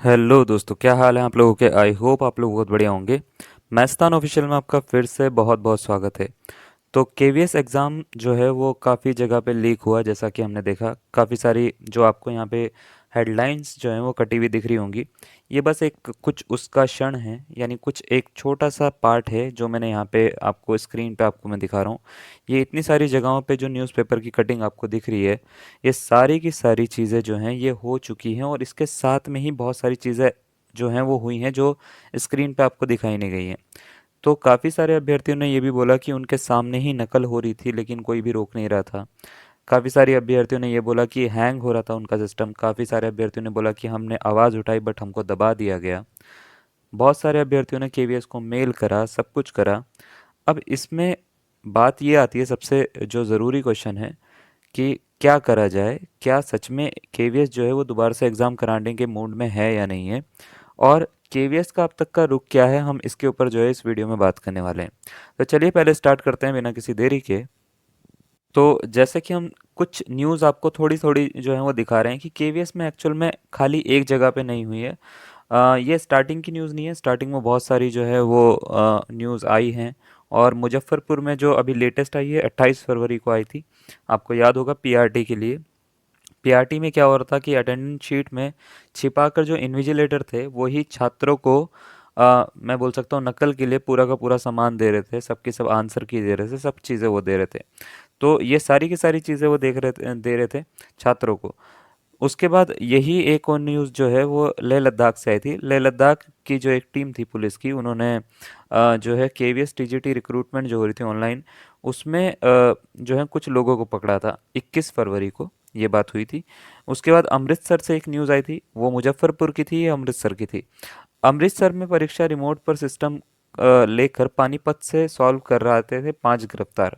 Hello दोस्तों, क्या हाल है आप लोगों के। आई होप आप लोग बहुत बढ़िया होंगे। मैस्तान ऑफिशियल में आपका फिर से बहुत बहुत स्वागत है। तो केवीएस एग्ज़ाम जो है वो काफ़ी जगह पे लीक हुआ, जैसा कि हमने देखा। काफ़ी सारी जो आपको यहाँ पे हेडलाइंस जो हैं वो कटी हुई दिख रही होंगी। ये बस एक कुछ उसका क्षण है, यानी कुछ एक छोटा सा पार्ट है जो मैंने यहाँ पे आपको स्क्रीन पे आपको मैं दिखा रहा हूँ। ये इतनी सारी जगहों पे जो न्यूज़पेपर की कटिंग आपको दिख रही है, ये सारी की सारी चीज़ें जो हैं ये हो चुकी हैं, और इसके साथ में ही बहुत सारी चीज़ें जो हैं वो हुई हैं जो स्क्रीन पे आपको दिखाई नहीं गई हैं। तो काफ़ी सारे अभ्यर्थियों ने ये भी बोला कि उनके सामने ही नकल हो रही थी, लेकिन कोई भी रोक नहीं रहा था। काफ़ी सारे अभ्यर्थियों ने ये बोला कि हैंग हो रहा था उनका सिस्टम। काफ़ी सारे अभ्यर्थियों ने बोला कि हमने आवाज़ उठाई बट हमको दबा दिया गया। बहुत सारे अभ्यर्थियों ने केवीएस को मेल करा, सब कुछ करा। अब इसमें बात ये आती है, सबसे जो ज़रूरी क्वेश्चन है कि क्या करा जाए। क्या सच में केवीएस जो है वो दोबारा से एग्ज़ाम कराने के मूड में है या नहीं है, और केवीएस का अब तक का रुख क्या है, हम इसके ऊपर जो है इस वीडियो में बात करने वाले हैं। तो चलिए पहले स्टार्ट करते हैं बिना किसी देरी के। तो जैसे कि हम कुछ न्यूज़ आपको थोड़ी थोड़ी जो है वो दिखा रहे हैं कि केवीएस में एक्चुअल में खाली एक जगह पे नहीं हुई है। ये स्टार्टिंग की न्यूज़ नहीं है। स्टार्टिंग में बहुत सारी जो है वो न्यूज़ आई हैं। और मुजफ्फरपुर में जो अभी लेटेस्ट आई है 28 फरवरी को आई थी, आपको याद होगा, पीआरटी के लिए। पीआरटी में क्या हो रहा था कि अटेंडेंस शीट में छिपाकर जो इन्विजिलेटर थे वही छात्रों को मैं बोल सकता हूँ नकल के लिए पूरा का पूरा सामान दे रहे थे, सबके सब आंसर की दे रहे थे, सब चीज़ें वो दे रहे थे। तो ये सारी की सारी चीज़ें वो दे रहे थे छात्रों को। उसके बाद यही एक और न्यूज़ जो है वो लेह लद्दाख से आई थी। लेह लद्दाख की जो एक टीम थी पुलिस की, उन्होंने जो है केवीएस टीजीटी रिक्रूटमेंट जो हो रही थी ऑनलाइन, उसमें जो है कुछ लोगों को पकड़ा था। 21 फरवरी को ये बात हुई थी। उसके बाद अमृतसर से एक न्यूज़ आई थी, वो मुजफ्फरपुर की थी, ये अमृतसर की थी। अमृतसर में परीक्षा रिमोट पर सिस्टम लेकर पानीपत से सॉल्व कर रहे थे 5 गिरफ्तार।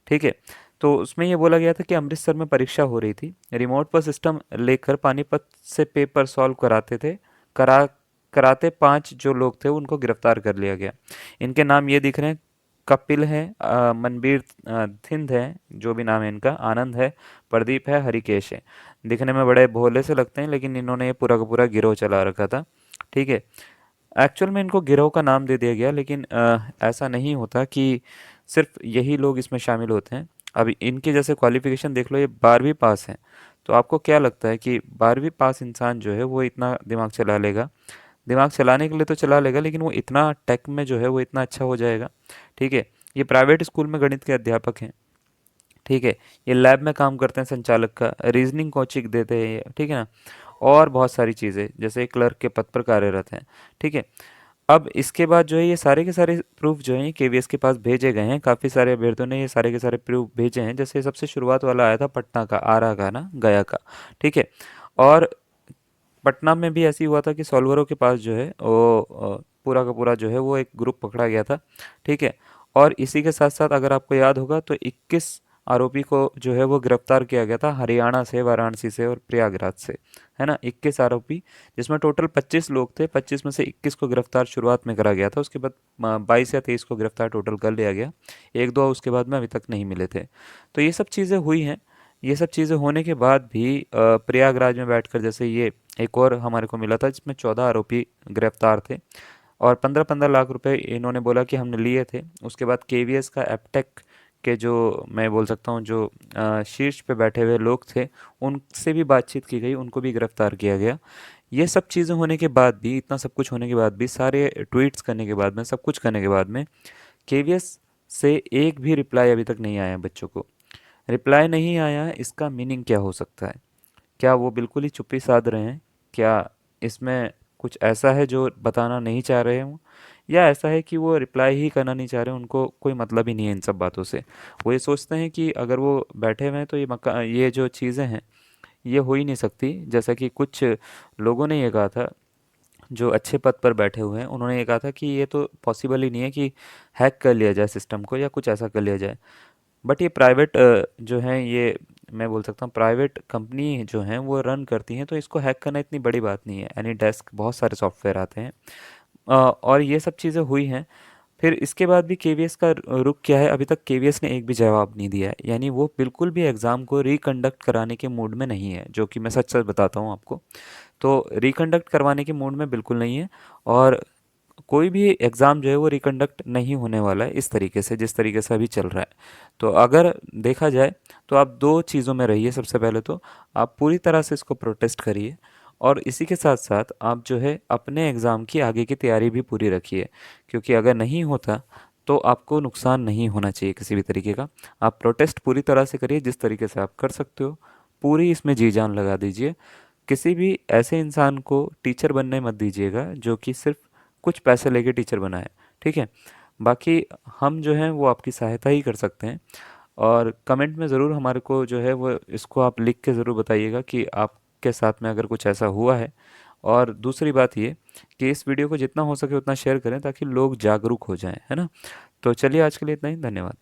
ठीक है। तो उसमें ये बोला गया था कि अमृतसर में परीक्षा हो रही थी, रिमोट पर सिस्टम लेकर पानीपत से पेपर सॉल्व कराते थे। करा कराते 5 जो लोग थे उनको गिरफ्तार कर लिया गया। इनके नाम ये दिख रहे हैं। कपिल है, मनबीर थिंद है, जो भी नाम है इनका, आनंद है, प्रदीप है, हरिकेश है। दिखने में बड़े भोले से लगते हैं, लेकिन इन्होंने ये पूरा का पूरा गिरोह चला रखा था। ठीक है। एक्चुअल में इनको गिरोह का नाम दे दिया गया, लेकिन ऐसा नहीं होता कि सिर्फ यही लोग इसमें शामिल होते हैं। अब इनके जैसे क्वालिफिकेशन देख लो, ये 12वीं पास हैं। तो आपको क्या लगता है कि 12वीं पास इंसान जो है वो इतना दिमाग चला लेगा? दिमाग चलाने के लिए तो चला लेगा, लेकिन वो इतना टेक में जो है वो इतना अच्छा हो जाएगा? ठीक है। ये प्राइवेट स्कूल में गणित के अध्यापक हैं। ठीक है। ये लैब में काम करते हैं, संचालक का रीजनिंग कोचिंग देते हैं ये, ठीक है ना। और बहुत सारी चीज़ें, जैसे क्लर्क के पद पर कार्यरत हैं। ठीक है। अब इसके बाद जो है ये सारे के सारे प्रूफ जो हैं केवीएस के पास भेजे गए हैं। काफ़ी सारे अभ्यर्थियों ने ये सारे के सारे प्रूफ भेजे हैं। जैसे सबसे शुरुआत वाला आया था पटना का, आरा का ना, गया का। ठीक है। और पटना में भी ऐसी हुआ था कि सॉल्वरों के पास जो है वो पूरा का पूरा जो है वो एक ग्रुप पकड़ा गया था। ठीक है। और इसी के साथ साथ अगर आपको याद होगा तो 21 आरोपी को जो है वो गिरफ्तार किया गया था, हरियाणा से, वाराणसी से और प्रयागराज से। है ना, 21 आरोपी, जिसमें टोटल 25 लोग थे। 25 में से 21 को गिरफ्तार शुरुआत में करा गया था, उसके बाद 22 या 23 को गिरफ्तार टोटल कर लिया गया। एक दो उसके बाद में अभी तक नहीं मिले थे। तो ये सब चीज़ें हुई हैं। ये सब चीज़ें होने के बाद भी प्रयागराज में बैठकर, जैसे ये एक और हमारे को मिला था जिसमें 14 आरोपी गिरफ्तार थे, और 15-15 लाख रुपए इन्होंने बोला कि हमने लिए थे। उसके बाद केवीएस का एपटेक के जो, मैं बोल सकता हूँ, जो शीर्ष पे बैठे हुए लोग थे, उनसे भी बातचीत की गई, उनको भी गिरफ्तार किया गया। ये सब चीज़ें होने के बाद भी, इतना सब कुछ होने के बाद भी, सारे ट्वीट्स करने के बाद में, सब कुछ करने के बाद में, केवीएस से एक भी रिप्लाई अभी तक नहीं आया बच्चों को। रिप्लाई नहीं आया है, इसका मीनिंग क्या हो सकता है? क्या वो बिल्कुल ही चुप्पी साध रहे हैं? क्या इसमें कुछ ऐसा है जो बताना नहीं चाह रहे हों, या ऐसा है कि वो रिप्लाई ही करना नहीं चाह रहे, उनको कोई मतलब ही नहीं है इन सब बातों से। वो ये सोचते हैं कि अगर वो बैठे हुए हैं तो ये जो चीज़ें हैं ये हो ही नहीं सकती। जैसा कि कुछ लोगों ने ये कहा था, जो अच्छे पद पर बैठे हुए हैं, उन्होंने ये कहा था कि ये तो पॉसिबल ही नहीं है कि हैक कर लिया जाए सिस्टम को, या कुछ ऐसा कर लिया जाए। बट ये प्राइवेट जो है, ये मैं बोल सकता हूँ प्राइवेट कंपनी जो हैं वो रन करती हैं, तो इसको हैक करना इतनी बड़ी बात नहीं है। एनी डेस्क, बहुत सारे सॉफ्टवेयर आते हैं। और ये सब चीज़ें हुई हैं। फिर इसके बाद भी केवीएस का रुख क्या है, अभी तक केवीएस ने एक भी जवाब नहीं दिया है। यानी वो बिल्कुल भी एग्ज़ाम को रिकंडक्ट कराने के मूड में नहीं है, जो कि मैं सच सच बताता हूँ आपको। तो रिकंडक्ट करवाने के मूड में बिल्कुल नहीं है। और कोई भी एग्ज़ाम जो है वो रिकंडक्ट नहीं होने वाला है इस तरीके से जिस तरीके से अभी चल रहा है। तो अगर देखा जाए तो आप दो चीज़ों में रहिए। सबसे पहले तो आप पूरी तरह से इसको प्रोटेस्ट करिए, और इसी के साथ साथ आप जो है अपने एग्ज़ाम की आगे की तैयारी भी पूरी रखिए, क्योंकि अगर नहीं होता तो आपको नुकसान नहीं होना चाहिए किसी भी तरीके का। आप प्रोटेस्ट पूरी तरह से करिए जिस तरीके से आप कर सकते हो, पूरी इसमें जी जान लगा दीजिए। किसी भी ऐसे इंसान को टीचर बनने मत दीजिएगा जो कि सिर्फ कुछ पैसे लेके टीचर बना है, ठीक है। बाकी हम जो हैं वो आपकी सहायता ही कर सकते हैं। और कमेंट में ज़रूर हमारे को जो है वो इसको आप लिख के ज़रूर बताइएगा कि आपके साथ में अगर कुछ ऐसा हुआ है। और दूसरी बात ये कि इस वीडियो को जितना हो सके उतना शेयर करें ताकि लोग जागरूक हो जाएं, है ना। तो चलिए आज के लिए इतना ही, धन्यवाद।